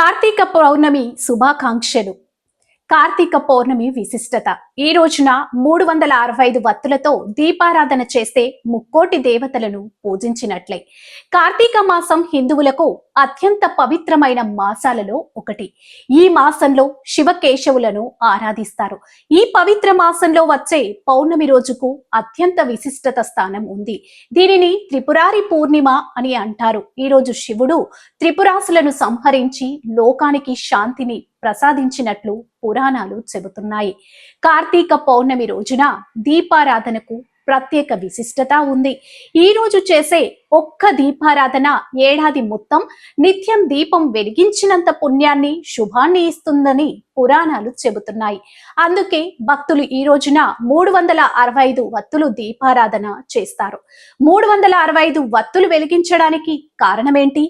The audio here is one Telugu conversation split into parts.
కార్తీక పౌర్ణమి శుభాకాంక్షలు. కార్తీక పౌర్ణమి విశిష్టత. ఈ రోజున 365 వత్తులతో దీపారాధన చేస్తే ముక్కోటి దేవతలను పూజించినట్లే. కార్తీక మాసం హిందువులకు అత్యంత పవిత్రమైన మాసాలలో ఒకటి. ఈ మాసంలో శివకేశవులను ఆరాధిస్తారు. ఈ పవిత్ర మాసంలో వచ్చే పౌర్ణమి రోజుకు అత్యంత విశిష్టత స్థానం ఉంది. దీనిని త్రిపురారి పూర్ణిమ అని అంటారు. ఈ రోజు శివుడు త్రిపురాసులను సంహరించి లోకానికి శాంతిని ప్రసాదించినట్లు పురాణాలు చెబుతున్నాయి. కార్తీక పౌర్ణమి రోజున దీపారాధనకు ప్రత్యేక విశిష్టత ఉంది. ఈ రోజు చేసే ఒక్క దీపారాధన ఏడాది మొత్తం నిత్యం దీపం వెలిగించినంత పుణ్యాన్ని, శుభాన్ని ఇస్తుందని పురాణాలు చెబుతున్నాయి. అందుకే భక్తులు ఈ రోజున 365 వత్తులు దీపారాధన చేస్తారు. 365 వత్తులు వెలిగించడానికి కారణమేంటి?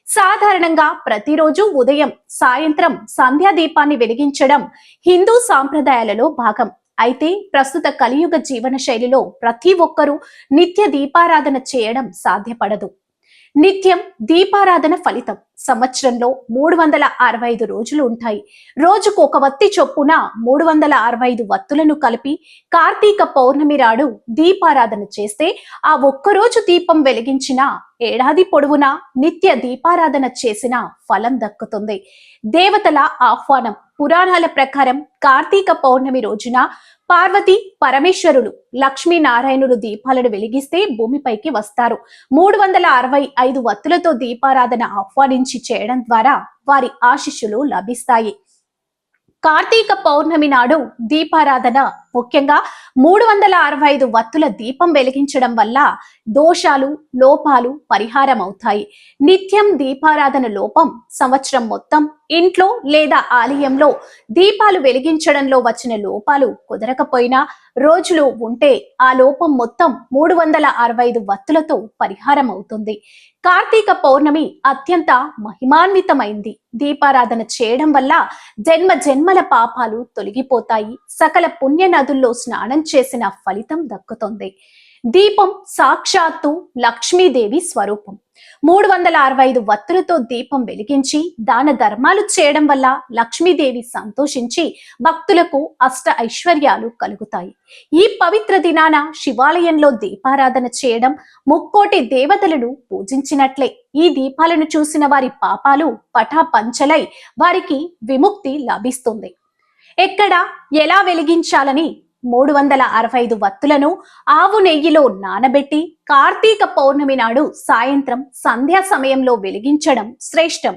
సాధారణంగా ప్రతిరోజు ఉదయం, సాయంత్రం సంధ్యా దీపాన్ని వెలిగించడం హిందూ సాంప్రదాయాలలో భాగం. అయితే ప్రస్తుత కలియుగ జీవన శైలిలో ప్రతి ఒక్కరూ నిత్య దీపారాధన చేయడం సాధ్యపడదు. నిత్యం దీపారాధన ఫలితం సంవత్సరంలో 365 రోజులు ఉంటాయి. రోజుకు ఒక వత్తి చొప్పున 365 వత్తులను కలిపి కార్తీక పౌర్ణమి నాడు దీపారాధన చేస్తే ఆ ఒక్కరోజు దీపం వెలిగించిన ఏడాది పొడవునా నిత్య దీపారాధన చేసిన ఫలం దక్కుతుంది. దేవతల ఆహ్వానం. పురాణాల ప్రకారం కార్తీక పౌర్ణమి రోజున పార్వతి పరమేశ్వరులు, లక్ష్మీనారాయణులు దీపాలను వెలిగిస్తే భూమిపైకి వస్తారు. 365 వత్తులతో దీపారాధన ఆహ్వానించి చేయడం ద్వారా వారి ఆశీస్సులు లభిస్తాయి. కార్తీక పౌర్ణమి నాడు దీపారాధన ముఖ్యంగా 365 వత్తుల దీపం వెలిగించడం వల్ల దోషాలు, లోపాలు పరిహారం అవుతాయి. నిత్యం దీపారాధన లోపం సంవత్సరం మొత్తం ఇంట్లో లేదా ఆలయంలో దీపాలు వెలిగించడంలో వచ్చిన లోపాలు కుదరకపోయినా రోజులు ఉంటే ఆ లోపం మొత్తం 365 వత్తులతో పరిహారం అవుతుంది. కార్తీక పౌర్ణమి అత్యంత మహిమాన్వితమైంది. దీపారాధన చేయడం వల్ల జన్మ జన్మల పాపాలు తొలగిపోతాయి. సకల పుణ్య నదుల్లో స్నానం చేసిన ఫలితం దక్కుతుంది. దీపం సాక్షాత్తు లక్ష్మీదేవి స్వరూపం. 365 వత్తులతో దీపం వెలిగించి దాన ధర్మాలు చేయడం వల్ల లక్ష్మీదేవి సంతోషించి భక్తులకు అష్ట ఐశ్వర్యాలు కలుగుతాయి. ఈ పవిత్ర దినాన శివాలయంలో దీపారాధన చేయడం ముక్కోటి దేవతలను పూజించినట్లే. ఈ దీపాలను చూసిన వారి పాపాలు పటాపంచలై వారికి విముక్తి లభిస్తుంది. ఎక్కడ, ఎలా వెలిగించాలని 365 వత్తులను ఆవు నెయ్యిలో నానబెట్టి కార్తీక పౌర్ణమి నాడు సాయంత్రం సంధ్యా సమయంలో వెలిగించడం శ్రేష్టం.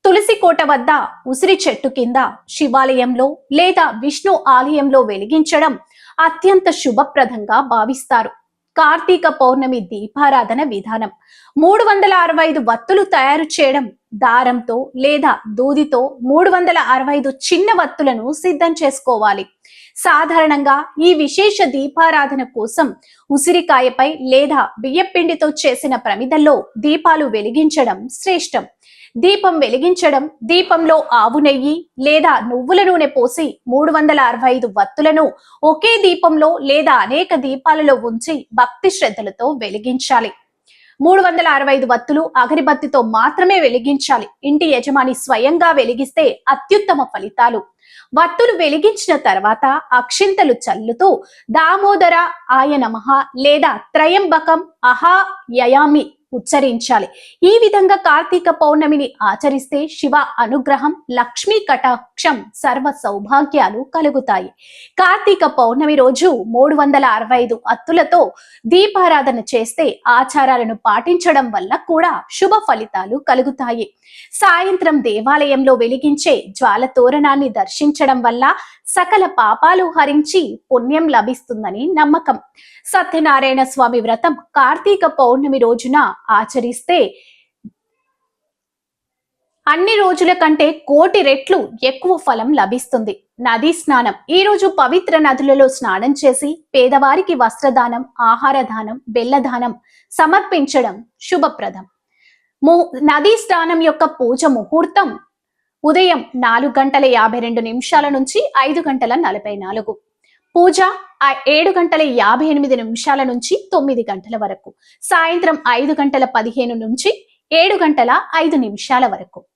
తులసి కోట వద్ద, ఉసిరి చెట్టు కింద, శివాలయంలో లేదా విష్ణు ఆలయంలో వెలిగించడం అత్యంత శుభప్రదంగా భావిస్తారు. కార్తీక పౌర్ణమి దీపారాధన విధానం. 365 వత్తులు తయారు చేయడం. దారంతో లేదా దూదితో 365 చిన్న వత్తులను సిద్ధం చేసుకోవాలి. సాధారణంగా ఈ విశేష దీపారాధన కోసం ఉసిరికాయపై లేదా బియ్యపిండితో చేసిన ప్రమిదల్లో దీపాలు వెలిగించడం శ్రేష్టం. దీపం వెలిగించడం, దీపంలో ఆవు నెయ్యి లేదా నువ్వుల నూనె పోసి 365 వత్తులను ఒకే దీపంలో లేదా అనేక దీపాలలో ఉంచి భక్తి శ్రద్ధలతో వెలిగించాలి. 365 వత్తులు అగరబత్తితో మాత్రమే వెలిగించాలి. ఇంటి యజమాని స్వయంగా వెలిగిస్తే అత్యుత్తమ ఫలితాలు. వత్తులు వెలిగించిన తర్వాత అక్షింతలు చల్లుతూ దామోదర ఆయ నమః లేదా త్రయంబకం అహా యయామి ఉచ్చరించాలి. ఈ విధంగా కార్తీక పౌర్ణమిని ఆచరిస్తే శివ అనుగ్రహం, లక్ష్మీ కటాక్షం, సర్వ సౌభాగ్యాలు కలుగుతాయి. కార్తీక పౌర్ణమి రోజు 365 అత్తులతో దీపారాధన చేస్తే ఆచారాలను పాటించడం వల్ల కూడా శుభ ఫలితాలు కలుగుతాయి. సాయంత్రం దేవాలయంలో వెలిగించే జ్వాల తోరణాన్ని దర్శించడం వల్ల సకల పాపాలు హరించి పుణ్యం లభిస్తుందని నమ్మకం. సత్యనారాయణ స్వామి వ్రతం కార్తీక పౌర్ణమి రోజున ఆచరిస్తే అన్ని రోజుల కంటే 1,000,000 రెట్లు ఎక్కువ ఫలం లభిస్తుంది. నదీ స్నానం. ఈ రోజు పవిత్ర నదులలో స్నానం చేసి పేదవారికి వస్త్రదానం, ఆహార దానం, బెల్లదానం సమర్పించడం శుభప్రదం. నదీ స్నానం యొక్క పూజ ముహూర్తం ఉదయం 4:52 నుంచి 5:44. పూజ 7:58 నుంచి 9 గంటల వరకు. సాయంత్రం 5:15 నుంచి 7:05 వరకు.